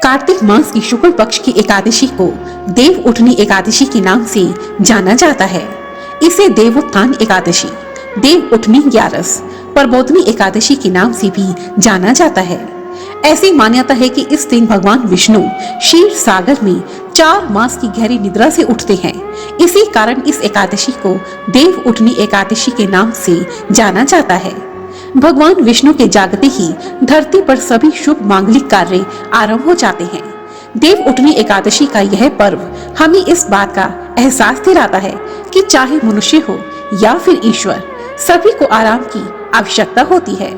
कार्तिक मास की शुक्ल पक्ष की एकादशी को देव उठनी एकादशी के नाम से जाना जाता है। इसे देवोत्थान एकादशी, देव उठनी ग्यारस, प्रबोधनी एकादशी के नाम से भी जाना जाता है। ऐसी मान्यता है कि इस दिन भगवान विष्णु क्षीर सागर में 4 मास की गहरी निद्रा से उठते हैं। इसी कारण इस एकादशी को देव उठनी एकादशी के नाम से जाना जाता है। भगवान विष्णु के जागते ही धरती पर सभी शुभ मांगलिक कार्य आरंभ हो जाते हैं। देव उठनी एकादशी का यह पर्व हमें इस बात का एहसास दिलाता है कि चाहे मनुष्य हो या फिर ईश्वर, सभी को आराम की आवश्यकता होती है।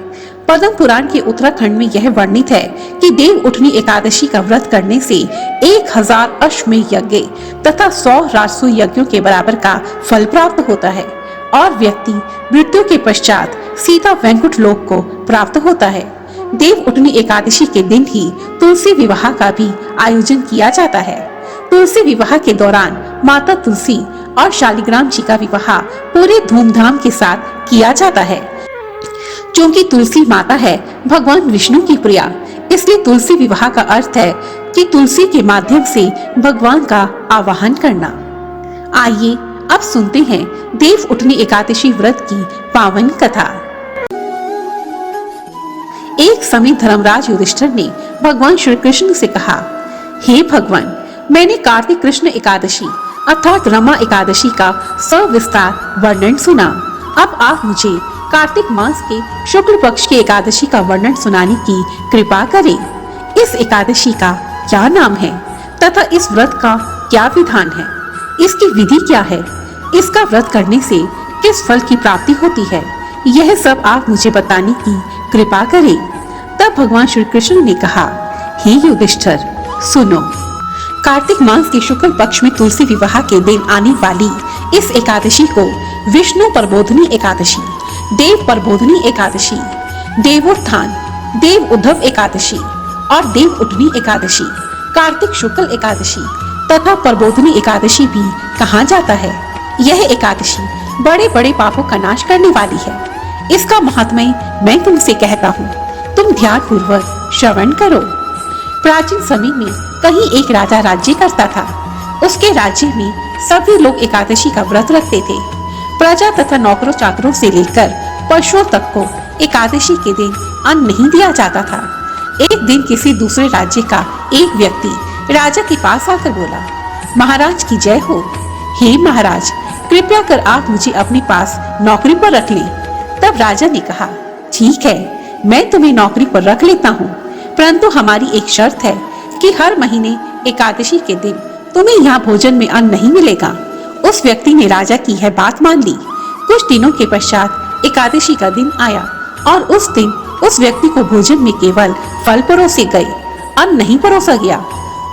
पद्म पुराण के उत्तराखंड में यह वर्णित है कि देव उठनी एकादशी का व्रत करने से 1000 अश्वमेध यज्ञ तथा 100 राजसूय यज्ञों के बराबर का फल प्राप्त होता है और व्यक्ति मृत्यु के पश्चात सीधा वैकुंठ लोक को प्राप्त होता है। देव उठनी एकादशी के दिन ही तुलसी विवाह का भी आयोजन किया जाता है। तुलसी विवाह के दौरान माता तुलसी और शालिग्राम जी का विवाह पूरे धूमधाम के साथ किया जाता है। क्योंकि तुलसी माता है भगवान विष्णु की प्रिया, इसलिए तुलसी विवाह का अर्थ है कि तुलसी के माध्यम से भगवान का आवाहन करना। आइए अब सुनते हैं देव उठनी एकादशी व्रत की पावन कथा। एक समय धर्मराज युधिष्ठिर ने भगवान श्री कृष्ण से कहा, हे भगवान, मैंने कार्तिक कृष्ण एकादशी अर्थात रमा एकादशी का सविस्तार वर्णन सुना। अब आप मुझे कार्तिक मास के शुक्ल पक्ष की एकादशी का वर्णन सुनाने की कृपा करें। इस एकादशी का क्या नाम है तथा इस व्रत का क्या विधान है, इसकी विधि क्या है, इसका व्रत करने से किस फल की प्राप्ति होती है, यह सब आप मुझे बताने की कृपा करें। तब भगवान श्री कृष्ण ने कहा, हे युधिष्ठिर, सुनो। कार्तिक मास के शुक्ल पक्ष में तुलसी विवाह के दिन आने वाली इस एकादशी को विष्णु प्रबोधनी एकादशी, देव प्रबोधनी एकादशी, देवोत्थान, देव उद्धव एकादशी और देव उठनी एकादशी, कार्तिक शुक्ल एकादशी तथा प्रबोधनी एकादशी भी कहा जाता है। यह एकादशी बड़े बड़े पापों का नाश करने वाली है। इसका महात्म्य मैं तुमसे कहता हूँ, तुम ध्यान पूर्वक श्रवण करो। प्राचीन समय में कहीं एक राजा राज्य करता था। उसके राज्य में सभी लोग एकादशी का व्रत रखते थे। प्रजा तथा नौकरों चाकरों से लेकर पशुओं तक को एकादशी के दिन अन्न नहीं दिया जाता था। एक दिन किसी दूसरे राज्य का एक व्यक्ति राजा के पास आकर बोला, महाराज की जय हो। हे महाराज, कृपया कर आप मुझे अपने पास नौकरी पर रख लें। तब राजा ने कहा, ठीक है, मैं तुम्हें नौकरी पर रख लेता हूँ, परंतु हमारी एक शर्त है कि हर महीने एकादशी के दिन तुम्हें यहाँ भोजन में अन्न नहीं मिलेगा। उस व्यक्ति ने राजा की यह बात मान ली। कुछ दिनों के पश्चात एकादशी का दिन आया और उस दिन उस व्यक्ति को भोजन में केवल फल परोसे गए, अन्न नहीं परोसा गया।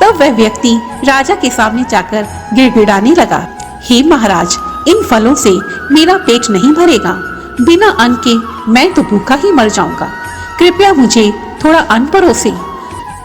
तब वह व्यक्ति राजा के सामने जाकर गिड़गिड़ाने लगा, हे महाराज, इन फलों से मेरा पेट नहीं भरेगा, बिना अन्न के मैं तो भूखा ही मर जाऊंगा, कृपया मुझे थोड़ा अन्न परोसे।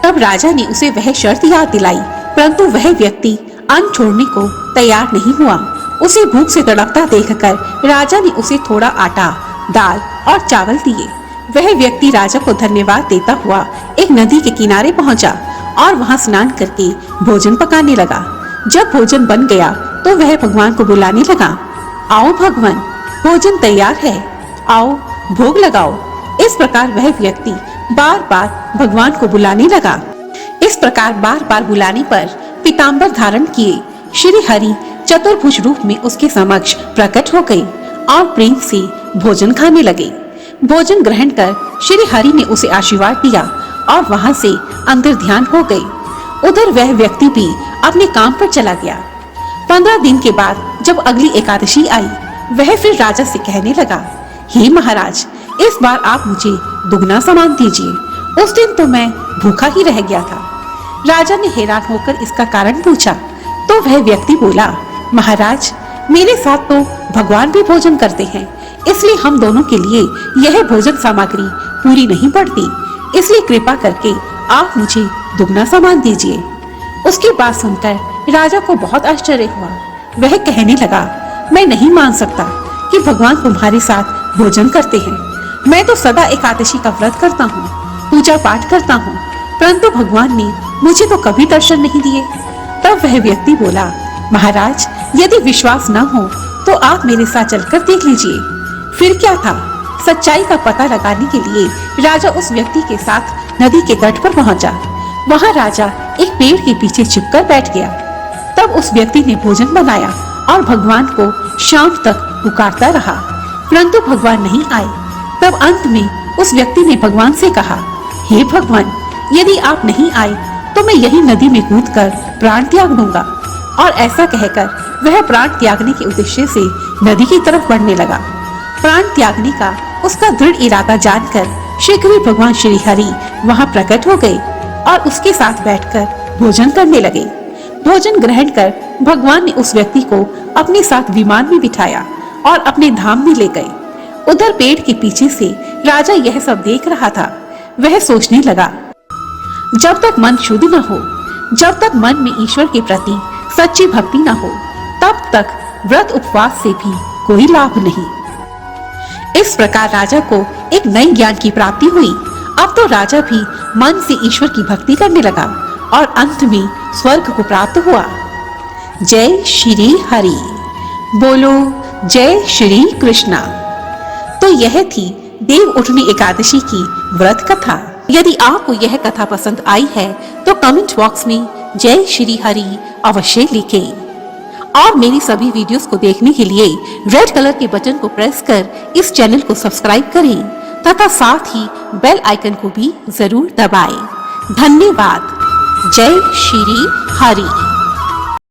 तब राजा ने उसे वह शर्त याद दिलाई, परंतु वह व्यक्ति अन्न छोड़ने को तैयार नहीं हुआ। उसे भूख से तड़पता देखकर राजा ने उसे थोड़ा आटा, दाल और चावल दिए। वह व्यक्ति राजा को धन्यवाद देता हुआ एक नदी के किनारे पहुंचा और वहां स्नान करके भोजन पकाने लगा। जब भोजन बन गया तो वह भगवान को बुलाने लगा, आओ भगवान, भोजन तैयार है, आओ भोग लगाओ। इस प्रकार वह व्यक्ति बार बार भगवान को बुलाने लगा। इस प्रकार बार बार बुलाने पर पीताम्बर धारण किए श्री हरि चतुर्भुज रूप में उसके समक्ष प्रकट हो गए और प्रेम से भोजन खाने लगे। भोजन ग्रहण कर श्री हरि ने उसे आशीर्वाद दिया और वहां से अंतर ध्यान हो गए। उधर वह व्यक्ति भी अपने काम पर चला गया। 15 दिन के बाद जब अगली एकादशी आई, वह फिर राजा से कहने लगा, हे महाराज, इस बार आप मुझे दुगना सामान दीजिए। उस दिन तो मैं भूखा ही रह गया था। राजा ने हैरान होकर इसका कारण पूछा तो वह व्यक्ति बोला, महाराज, मेरे साथ तो भगवान भी भोजन करते हैं, इसलिए हम दोनों के लिए यह भोजन सामग्री पूरी नहीं पड़ती, इसलिए कृपा करके आप मुझे दुगना सामान दीजिए। उसकी बात सुनकर राजा को बहुत आश्चर्य हुआ। वह कहने लगा, मैं नहीं मान सकता कि भगवान तुम्हारे साथ भोजन करते हैं। मैं तो सदा एकादशी का व्रत करता हूँ, पूजा पाठ करता हूँ परंतु भगवान ने मुझे तो कभी दर्शन नहीं दिए। तब वह व्यक्ति बोला, महाराज, यदि विश्वास न हो तो आप मेरे साथ चलकर देख लीजिए। फिर क्या था, सच्चाई का पता लगाने के लिए राजा उस व्यक्ति के साथ नदी के तट पर पहुंचा। वहां राजा एक पेड़ के पीछे छिपकर बैठ गया। तब उस व्यक्ति ने भोजन बनाया और भगवान को शाम तक पुकारता रहा, परंतु भगवान नहीं आए। तब अंत में उस व्यक्ति ने भगवान से कहा, हे भगवान, यदि आप नहीं आए तो मैं यही नदी में कूदकर प्राण त्याग दूंगा। और ऐसा कहकर वह प्राण त्यागने के उद्देश्य से नदी की तरफ बढ़ने लगा। प्राण त्यागने का उसका दृढ़ इरादा जानकर शीघ्र ही भगवान श्री हरि वहां प्रकट हो गए और उसके साथ बैठकर भोजन करने लगे। भोजन ग्रहण कर भगवान ने उस व्यक्ति को अपने साथ विमान में बिठाया और अपने धाम में ले गए। उधर पेड़ के पीछे से राजा यह सब देख रहा था। वह सोचने लगा, जब तक मन शुद्ध न हो, जब तक मन में ईश्वर के प्रति सच्ची भक्ति न हो, तब तक व्रत उपवास से भी कोई लाभ नहीं। इस प्रकार राजा को एक नई ज्ञान की प्राप्ति हुई। अब तो राजा भी मन से ईश्वर की भक्ति करने लगा और अंत में स्वर्ग को प्राप्त हुआ। जय श्री हरि बोलो, जय श्री कृष्णा। तो यह थी देव उठनी एकादशी की व्रत कथा। यदि आपको यह कथा पसंद आई है तो कमेंट बॉक्स में जय श्री हरि अवश्य लिखें। और मेरी सभी वीडियोस को देखने के लिए रेड कलर के बटन को प्रेस कर इस चैनल को सब्सक्राइब करें तथा साथ ही बेल आइकन को भी जरूर दबाएं। धन्यवाद। जय श्री हरि।